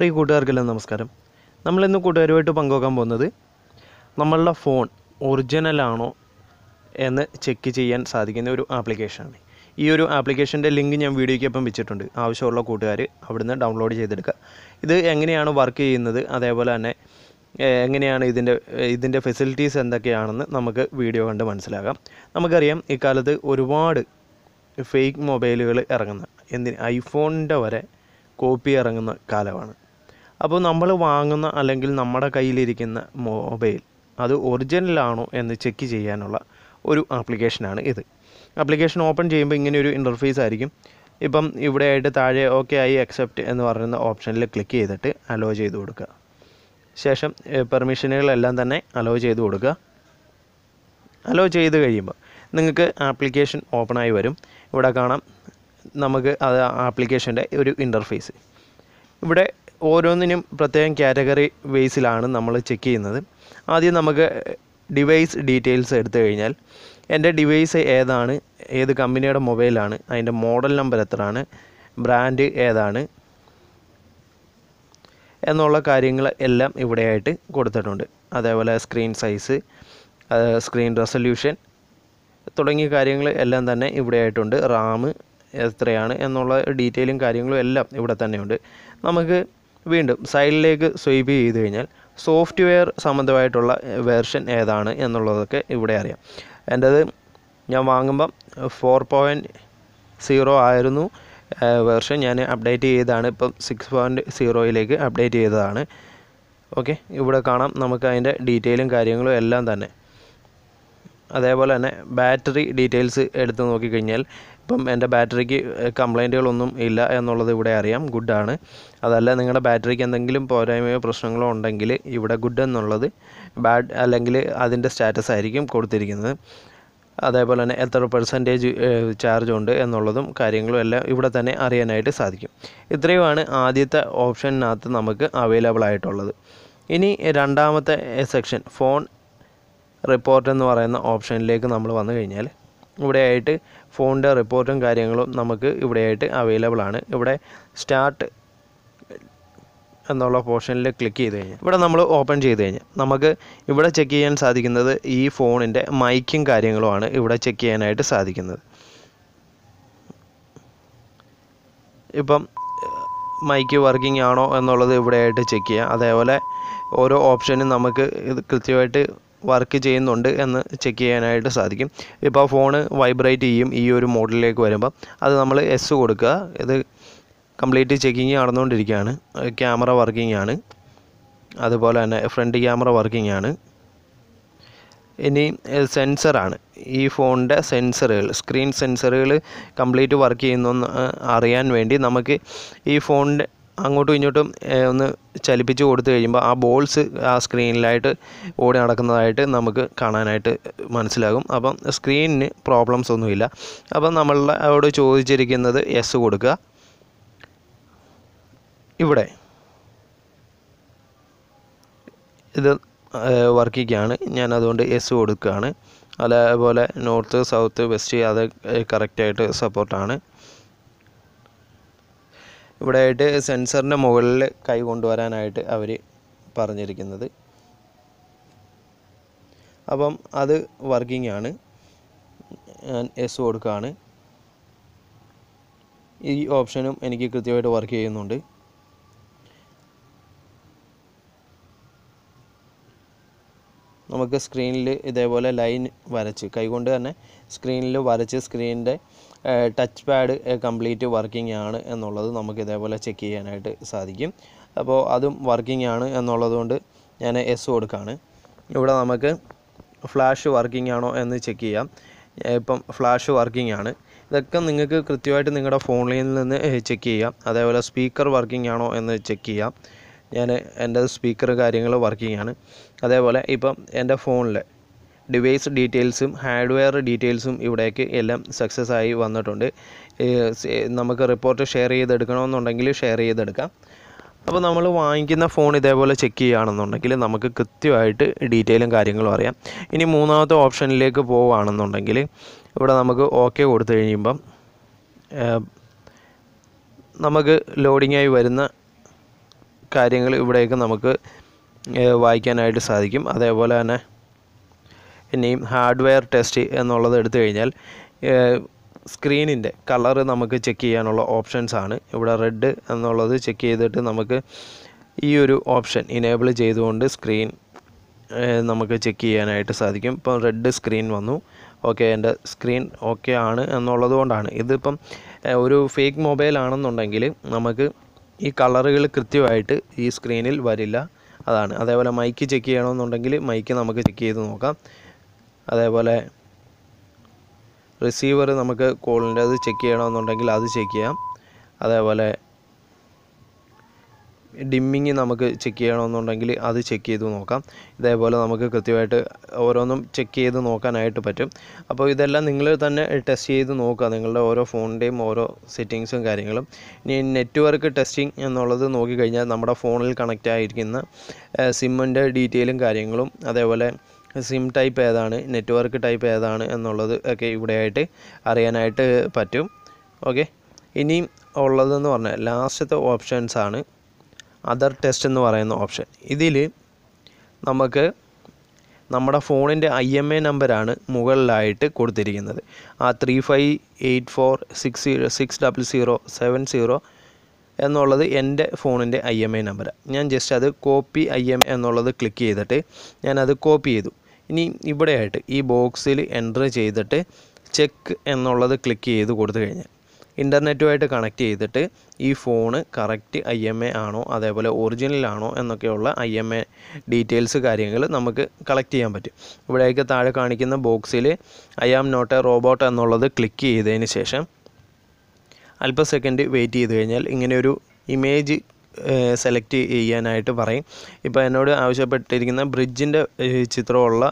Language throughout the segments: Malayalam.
പ്രിയ കൂട്ടുകാർക്കെല്ലാം നമസ്കാരം. നമ്മളിന്ന് കൂട്ടുകാരുമായിട്ട് പങ്കുവെക്കാൻ പോകുന്നത് നമ്മളുടെ ഫോൺ ഒറിജിനലാണോ എന്ന് ചെക്ക് ചെയ്യാൻ സാധിക്കുന്ന ഒരു ആപ്ലിക്കേഷനാണ്. ഈ ഒരു ആപ്ലിക്കേഷൻ്റെ ലിങ്ക് ഞാൻ വീഡിയോയ്ക്കൊപ്പം വെച്ചിട്ടുണ്ട്. ആവശ്യമുള്ള കൂട്ടുകാർ അവിടുന്ന് ഡൗൺലോഡ് ചെയ്തെടുക്കുക. ഇത് എങ്ങനെയാണ് വർക്ക് ചെയ്യുന്നത്, അതേപോലെ തന്നെ എങ്ങനെയാണ് ഇതിൻ്റെ ഫെസിലിറ്റീസ് എന്തൊക്കെയാണെന്ന് നമുക്ക് വീഡിയോ കണ്ട് മനസ്സിലാക്കാം. നമുക്കറിയാം, ഇക്കാലത്ത് ഒരുപാട് ഫേക്ക് മൊബൈലുകൾ ഇറങ്ങുന്ന, ഐഫോണിൻ്റെ വരെ കോപ്പി ഇറങ്ങുന്ന കാലമാണ്. അപ്പോൾ നമ്മൾ വാങ്ങുന്ന അല്ലെങ്കിൽ നമ്മുടെ കയ്യിലിരിക്കുന്ന മൊബൈൽ അത് ഒറിജിനലാണോ എന്ന് ചെക്ക് ചെയ്യാനുള്ള ഒരു ആപ്ലിക്കേഷനാണ് ഇത്. ആപ്ലിക്കേഷൻ ഓപ്പൺ ചെയ്യുമ്പോൾ ഇങ്ങനെയൊരു ഇൻ്റർഫേസ് ആയിരിക്കും. ഇപ്പം ഇവിടെയായിട്ട് താഴെ ഓക്കെ ആയി അക്സെപ്റ്റ് എന്ന് പറയുന്ന ഓപ്ഷനിൽ ക്ലിക്ക് ചെയ്തിട്ട് അലോ ചെയ്ത് കൊടുക്കുക. ശേഷം പെർമിഷനുകളെല്ലാം തന്നെ അലോ ചെയ്ത് കൊടുക്കുക. അലോ ചെയ്ത് കഴിയുമ്പോൾ നിങ്ങൾക്ക് ആപ്ലിക്കേഷൻ ഓപ്പണായി വരും. ഇവിടെ കാണാം നമുക്ക് അത് ആപ്ലിക്കേഷൻ്റെ ഒരു ഇൻ്റർഫേസ്. ഇവിടെ ഓരോന്നിനും പ്രത്യേകം കാറ്റഗറി ബേസിലാണ് നമ്മൾ ചെക്ക് ചെയ്യുന്നത്. ആദ്യം നമുക്ക് ഡിവൈസ് ഡീറ്റെയിൽസ് എടുത്തു കഴിഞ്ഞാൽ എൻ്റെ ഡിവൈസ് ഏതാണ്, ഏത് കമ്പനിയുടെ മൊബൈലാണ്, അതിൻ്റെ മോഡൽ നമ്പർ എത്രയാണ്, ബ്രാൻഡ് ഏതാണ് എന്നുള്ള കാര്യങ്ങൾ എല്ലാം ഇവിടെയായിട്ട് കൊടുത്തിട്ടുണ്ട്. അതേപോലെ സ്ക്രീൻ സൈസ്, സ്ക്രീൻ റെസൊല്യൂഷൻ തുടങ്ങിയ കാര്യങ്ങൾ എല്ലാം തന്നെ ഇവിടെയായിട്ടുണ്ട്. റാം എത്രയാണ് എന്നുള്ള ഡീറ്റെയിലും കാര്യങ്ങളും എല്ലാം ഇവിടെ തന്നെയുണ്ട്. നമുക്ക് വീണ്ടും സൈഡിലേക്ക് സ്വൈപ്പ് ചെയ്ത് കഴിഞ്ഞാൽ സോഫ്റ്റ്വെയർ സംബന്ധമായിട്ടുള്ള വേർഷൻ ഏതാണ് എന്നുള്ളതൊക്കെ ഇവിടെ അറിയാം. എൻ്റേത് ഞാൻ വാങ്ങുമ്പം 4.0 ആയിരുന്നു വേർഷൻ. ഞാൻ അപ്ഡേറ്റ് ചെയ്തതാണ്, ഇപ്പം 6.0യിലേക്ക് അപ്ഡേറ്റ് ചെയ്തതാണ്. ഓക്കെ, ഇവിടെ കാണാം നമുക്ക് അതിൻ്റെ ഡീറ്റെയിലും കാര്യങ്ങളും എല്ലാം തന്നെ. അതേപോലെ തന്നെ ബാറ്ററി ഡീറ്റെയിൽസ് എടുത്ത് നോക്കിക്കഴിഞ്ഞാൽ ഇപ്പം എൻ്റെ ബാറ്ററിക്ക് കംപ്ലൈൻറ്റുകളൊന്നും ഇല്ല എന്നുള്ളത് ഇവിടെ അറിയാം, ഗുഡാണ്. അതല്ല നിങ്ങളുടെ ബാറ്ററിക്ക് എന്തെങ്കിലും പോരായ്മയോ പ്രശ്നങ്ങളോ ഉണ്ടെങ്കിൽ ഇവിടെ ഗുഡ് എന്നുള്ളത് ബാഡ് അല്ലെങ്കിൽ അതിൻ്റെ സ്റ്റാറ്റസ് ആയിരിക്കും കൊടുത്തിരിക്കുന്നത്. അതേപോലെ തന്നെ എത്ര പെർസെൻറ്റേജ് ചാർജ് ഉണ്ട് എന്നുള്ളതും കാര്യങ്ങളും എല്ലാം ഇവിടെ തന്നെ അറിയാനായിട്ട് സാധിക്കും. ഇത്രയുമാണ് ആദ്യത്തെ ഓപ്ഷനകത്ത് നമുക്ക് അവൈലബിൾ ആയിട്ടുള്ളത്. ഇനി രണ്ടാമത്തെ സെക്ഷൻ ഫോൺ റിപ്പോർട്ട് എന്ന് പറയുന്ന ഓപ്ഷനിലേക്ക് നമ്മൾ വന്നു കഴിഞ്ഞാൽ ഇവിടെയായിട്ട് ഫോണിൻ്റെ റിപ്പോർട്ടും കാര്യങ്ങളും നമുക്ക് ഇവിടെയായിട്ട് അവൈലബിൾ ആണ്. ഇവിടെ സ്റ്റാർട്ട് എന്നുള്ള പോർഷനിൽ ക്ലിക്ക് ചെയ്ത് കഴിഞ്ഞാൽ ഇവിടെ നമ്മൾ ഓപ്പൺ ചെയ്ത് കഴിഞ്ഞാൽ നമുക്ക് ഇവിടെ ചെക്ക് ചെയ്യാൻ സാധിക്കുന്നത് ഈ ഫോണിൻ്റെ മൈക്കും കാര്യങ്ങളുമാണ് ഇവിടെ ചെക്ക് ചെയ്യാനായിട്ട് സാധിക്കുന്നത്. ഇപ്പം മൈക്ക് വർക്കിംഗ് ആണോ എന്നുള്ളത് ഇവിടെയായിട്ട് ചെക്ക് ചെയ്യാം. അതേപോലെ ഓരോ ഓപ്ഷനും നമുക്ക് ഇത് കൃത്യമായിട്ട് വർക്ക് ചെയ്യുന്നുണ്ട് എന്ന് ചെക്ക് ചെയ്യാനായിട്ട് സാധിക്കും. ഇപ്പോൾ ഫോണ് വൈബ്രേറ്റ് ചെയ്യും ഈ ഒരു മോഡിലേക്ക് വരുമ്പം അത് നമ്മൾ എസ് കൊടുക്കുക. ഇത് കംപ്ലീറ്റ് ചെക്കിങ് നടന്നുകൊണ്ടിരിക്കുകയാണ്. ക്യാമറ വർക്കിംഗ് ആണ്, അതുപോലെ തന്നെ ഫ്രണ്ട് ക്യാമറ വർക്കിംഗ് ആണ്. ഇനി സെൻസറാണ്, ഈ ഫോണിൻ്റെ സെൻസറുകൾ, സ്ക്രീൻ സെൻസറുകൾ കംപ്ലീറ്റ് വർക്ക് ചെയ്യുന്നെന്ന് അറിയാൻ വേണ്ടി നമുക്ക് ഈ ഫോണിൻ്റെ അങ്ങോട്ടും ഇങ്ങോട്ടും ഒന്ന് ചലിപ്പിച്ച് കൊടുത്തു കഴിയുമ്പോൾ ആ ബോൾസ് ആ സ്ക്രീനിലായിട്ട് ഓടി നടക്കുന്നതായിട്ട് നമുക്ക് കാണാനായിട്ട് മനസ്സിലാകും. അപ്പം സ്ക്രീനിന് പ്രോബ്ലംസ് ഒന്നുമില്ല. അപ്പം നമ്മളോട് ചോദിച്ചിരിക്കുന്നത് എസ് കൊടുക്കുക. ഇവിടെ ഇത് വർക്കിംഗാണ്, ഞാൻ അതുകൊണ്ട് എസ് കൊടുക്കുകയാണ്. അതേപോലെ നോർത്ത് സൗത്ത് വെസ്റ്റ് അത് കറക്റ്റായിട്ട് സപ്പോർട്ടാണ്. ഇവിടെയായിട്ട് സെൻസറിൻ്റെ മുകളിൽ കൈ കൊണ്ടുവരാനായിട്ട് അവർ പറഞ്ഞിരിക്കുന്നത്. അപ്പം അത് വർക്കിംഗ് ആണ്, ഞാൻ എസ് കൊടുക്കുകയാണ്. ഈ ഓപ്ഷനും എനിക്ക് കൃത്യമായിട്ട് വർക്ക് ചെയ്യുന്നുണ്ട്. നമുക്ക് സ്ക്രീനിൽ ഇതേപോലെ ലൈൻ വരച്ച് കൈകൊണ്ട് തന്നെ സ്ക്രീനിൽ വരച്ച് സ്ക്രീനിൻ്റെ ടച്ച് പാഡ് കംപ്ലീറ്റ് വർക്കിംഗ് ആണ് എന്നുള്ളത് നമുക്ക് ഇതേപോലെ ചെക്ക് ചെയ്യാനായിട്ട് സാധിക്കും. അപ്പോൾ അതും വർക്കിംഗ് ആണ് എന്നുള്ളത് കൊണ്ട് ഞാൻ എസ് കൊടുക്കുകയാണ്. ഇവിടെ നമുക്ക് ഫ്ലാഷ് വർക്കിംഗ് ആണോ എന്ന് ചെക്ക് ചെയ്യാം. ഇപ്പം ഫ്ലാഷ് വർക്കിംഗ് ആണ്. ഇതൊക്കെ നിങ്ങൾക്ക് കൃത്യമായിട്ട് നിങ്ങളുടെ ഫോണിൽ നിന്ന് ചെക്ക് ചെയ്യാം. അതേപോലെ സ്പീക്കർ വർക്കിംഗ് ആണോ എന്ന് ചെക്ക് ചെയ്യാം. ഞാൻ എൻ്റെ സ്പീക്കർ കാര്യങ്ങൾ വർക്കിംഗ് ആണ്. അതേപോലെ ഇപ്പം എൻ്റെ ഫോണിൽ ഡിവൈസ് ഡീറ്റെയിൽസും ഹാർഡ്വെയർ ഡീറ്റെയിൽസും ഇവിടേക്ക് എല്ലാം സക്സസ് ആയി വന്നിട്ടുണ്ട്. നമുക്ക് റിപ്പോർട്ട് ഷെയർ ചെയ്തെടുക്കണമെന്നുണ്ടെങ്കിൽ ഷെയർ ചെയ്തെടുക്കാം. അപ്പോൾ നമ്മൾ വാങ്ങിക്കുന്ന ഫോൺ ഇതേപോലെ ചെക്ക് ചെയ്യുകയാണെന്നുണ്ടെങ്കിൽ നമുക്ക് കൃത്യമായിട്ട് ഡീറ്റെയിലും കാര്യങ്ങളും അറിയാം. ഇനി മൂന്നാമത്തെ ഓപ്ഷനിലേക്ക് പോവുകയാണെന്നുണ്ടെങ്കിൽ ഇവിടെ നമുക്ക് ഓക്കെ കൊടുത്തു കഴിയുമ്പം നമുക്ക് ലോഡിങ്ങായി വരുന്ന കാര്യങ്ങൾ ഇവിടെയൊക്കെ നമുക്ക് വായിക്കാനായിട്ട് സാധിക്കും. അതേപോലെ തന്നെ ഇനിയും ഹാർഡ്വെയർ ടെസ്റ്റ് എന്നുള്ളത് എടുത്തു കഴിഞ്ഞാൽ സ്ക്രീനിൻ്റെ കളറ് നമുക്ക് ചെക്ക് ചെയ്യാനുള്ള ഓപ്ഷൻസ് ആണ്. ഇവിടെ റെഡ് എന്നുള്ളത് ചെക്ക് ചെയ്തിട്ട് നമുക്ക് ഈ ഒരു ഓപ്ഷൻ ഇനേബിൾ ചെയ്തുകൊണ്ട് സ്ക്രീൻ നമുക്ക് ചെക്ക് ചെയ്യാനായിട്ട് സാധിക്കും. ഇപ്പം റെഡ് സ്ക്രീൻ വന്നു. ഓക്കെ, എൻ്റെ സ്ക്രീൻ ഓക്കെ ആണ് എന്നുള്ളത് കൊണ്ടാണ്. ഇതിപ്പം ഒരു ഫേക്ക് മൊബൈൽ ആണെന്നുണ്ടെങ്കിൽ നമുക്ക് ഈ കളറുകൾ കൃത്യമായിട്ട് ഈ സ്ക്രീനിൽ വരില്ല, അതാണ്. അതേപോലെ മൈക്ക് ചെക്ക് ചെയ്യണമെന്നുണ്ടെങ്കിൽ മൈക്ക് നമുക്ക് ചെക്ക് ചെയ്ത് നോക്കാം. അതേപോലെ റിസീവർ നമുക്ക് കോളിൻ്റെ അത് ചെക്ക് ചെയ്യണമെന്നുണ്ടെങ്കിൽ അത് ചെക്ക് ചെയ്യാം. അതേപോലെ ഡിമ്മിങ് നമുക്ക് ചെക്ക് ചെയ്യണമെന്നുണ്ടെങ്കിൽ അത് ചെക്ക് ചെയ്ത് നോക്കാം. ഇതേപോലെ നമുക്ക് കൃത്യമായിട്ട് ഓരോന്നും ചെക്ക് ചെയ്ത് നോക്കാനായിട്ട് പറ്റും. അപ്പോൾ ഇതെല്ലാം നിങ്ങൾ തന്നെ ടെസ്റ്റ് ചെയ്ത് നോക്കുക, നിങ്ങളുടെ ഓരോ ഫോണിൻ്റെയും ഓരോ സെറ്റിങ്സും കാര്യങ്ങളും. ഇനി നെറ്റ്വർക്ക് ടെസ്റ്റിംഗ് എന്നുള്ളത് നോക്കിക്കഴിഞ്ഞാൽ നമ്മുടെ ഫോണിൽ കണക്റ്റ് ആയിരിക്കുന്ന സിമ്മിൻ്റെ ഡീറ്റെയിലും കാര്യങ്ങളും, അതേപോലെ സിം ടൈപ്പ് ഏതാണ്, നെറ്റ്വർക്ക് ടൈപ്പ് ഏതാണ് എന്നുള്ളത് ഒക്കെ ഇവിടെയായിട്ട് അറിയാനായിട്ട് പറ്റും. ഓക്കെ, ഇനിയും ഉള്ളതെന്ന് പറഞ്ഞാൽ ലാസ്റ്റത്തെ ഓപ്ഷൻസാണ് അതർ ടെസ്റ്റ് എന്ന് പറയുന്ന ഓപ്ഷൻ. ഇതിൽ നമുക്ക് നമ്മുടെ ഫോണിൻ്റെ IMEI നമ്പറാണ് മുകളിലായിട്ട് കൊടുത്തിരിക്കുന്നത്. ആ 3584606070 എന്നുള്ളത് എൻ്റെ ഫോണിൻ്റെ IMEI നമ്പറാണ്. ഞാൻ ജസ്റ്റ് അത് കോപ്പി IMEI എന്നുള്ളത് ക്ലിക്ക് ചെയ്തിട്ട് ഞാനത് കോപ്പി ചെയ്തു. ഇനി ഇവിടെയായിട്ട് ഈ ബോക്സിൽ എൻ്റർ ചെയ്തിട്ട് ചെക്ക് എന്നുള്ളത് ക്ലിക്ക് ചെയ്ത് കൊടുത്തു കഴിഞ്ഞാൽ ഇൻ്റർനെറ്റുമായിട്ട് കണക്ട് ചെയ്തിട്ട് ഈ ഫോണ് കറക്റ്റ് IMEI ആണോ അതേപോലെ ഒറിജിനൽ ആണോ എന്നൊക്കെയുള്ള IMEI ഡീറ്റെയിൽസ് കാര്യങ്ങൾ നമുക്ക് കളക്ട് ചെയ്യാൻ പറ്റും. ഇവിടേക്ക് താഴെ കാണിക്കുന്ന ബോക്സിൽ I am not a robot എന്നുള്ളത് ക്ലിക്ക് ചെയ്തതിന് ശേഷം അല്പ സെക്കൻഡ് വെയിറ്റ് ചെയ്ത് കഴിഞ്ഞാൽ ഇങ്ങനെ ഒരു ഇമേജ് സെലക്ട് ചെയ്യാനായിട്ട് പറയും. ഇപ്പോൾ എന്നോട് ആവശ്യപ്പെട്ടിരിക്കുന്ന ബ്രിഡ്ജിൻ്റെ ചിത്രമുള്ള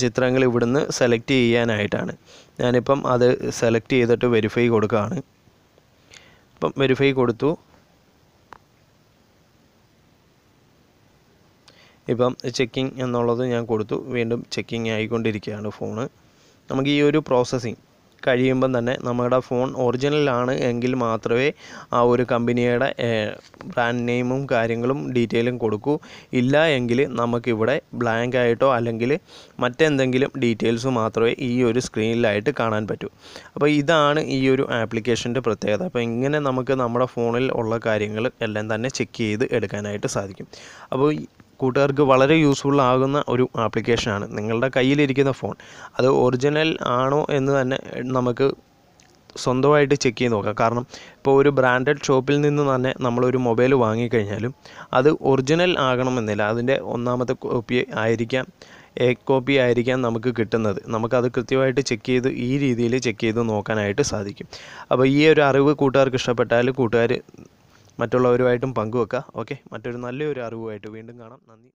ചിത്രങ്ങൾ ഇവിടുന്ന് സെലക്ട് ചെയ്യാനായിട്ടാണ്. ഞാനിപ്പം അത് സെലക്ട് ചെയ്തിട്ട് വെരിഫൈ കൊടുക്കുകയാണ്. ഇപ്പം വെരിഫൈ കൊടുത്തു. ഇപ്പം ചെക്കിങ് എന്നുള്ളത് ഞാൻ കൊടുത്തു. വീണ്ടും ചെക്കിങ് ആയിക്കൊണ്ടിരിക്കുകയാണ് ഫോണ്. നമുക്ക് ഈ ഒരു പ്രോസസ്സിങ് കഴിയുമ്പം തന്നെ നമ്മുടെ ഫോൺ ഒറിജിനലാണ് എങ്കിൽ മാത്രമേ ആ ഒരു കമ്പനിയുടെ ബ്രാൻഡ് നെയിമും കാര്യങ്ങളും ഡീറ്റെയിലും കൊടുക്കൂ. ഇല്ല എങ്കിൽ നമുക്കിവിടെ ബ്ലാങ്ക് ആയിട്ടോ അല്ലെങ്കിൽ മറ്റെന്തെങ്കിലും ഡീറ്റെയിൽസ് മാത്രമേ ഈ ഒരു സ്ക്രീനിലായിട്ട് കാണാൻ പറ്റൂ. അപ്പോൾ ഇതാണ് ഈ ഒരു ആപ്ലിക്കേഷൻ്റെ പ്രത്യേകത. അപ്പോൾ ഇങ്ങനെ നമുക്ക് നമ്മുടെ ഫോണിൽ ഉള്ള കാര്യങ്ങൾ എല്ലാം തന്നെ ചെക്ക് ചെയ്ത് എടുക്കാനായിട്ട് സാധിക്കും. അപ്പോൾ കൂട്ടുകാർക്ക് വളരെ യൂസ്ഫുൾ ആകുന്ന ഒരു ആപ്ലിക്കേഷനാണ്. നിങ്ങളുടെ കയ്യിലിരിക്കുന്ന ഫോൺ അത് ഒറിജിനൽ ആണോ എന്ന് തന്നെ നമുക്ക് സ്വന്തമായിട്ട് ചെക്ക് ചെയ്ത് നോക്കാം. കാരണം ഇപ്പോൾ ഒരു ബ്രാൻഡഡ് ഷോപ്പിൽ നിന്ന് തന്നെ നമ്മളൊരു മൊബൈൽ വാങ്ങിക്കഴിഞ്ഞാലും അത് ഒറിജിനൽ ആകണമെന്നില്ല. അതിൻ്റെ ഒന്നാമത്തെ കോപ്പി ആയിരിക്കാം, കോപ്പി ആയിരിക്കാം നമുക്ക് കിട്ടുന്നത്. നമുക്കത് കൃത്യമായിട്ട് ചെക്ക് ചെയ്ത് ഈ രീതിയിൽ ചെക്ക് ചെയ്ത് നോക്കാനായിട്ട് സാധിക്കും. അപ്പോൾ ഈ ഒരു അറിവ് കൂട്ടുകാർക്ക് ഇഷ്ടപ്പെട്ടാൽ കൂട്ടുകാർ മറ്റുള്ളവരുമായിട്ടും പങ്കുവെക്കുക. ഓക്കെ, മറ്റൊരു നല്ലൊരു അറിവുമായിട്ട് വീണ്ടും കാണാം. നന്ദി.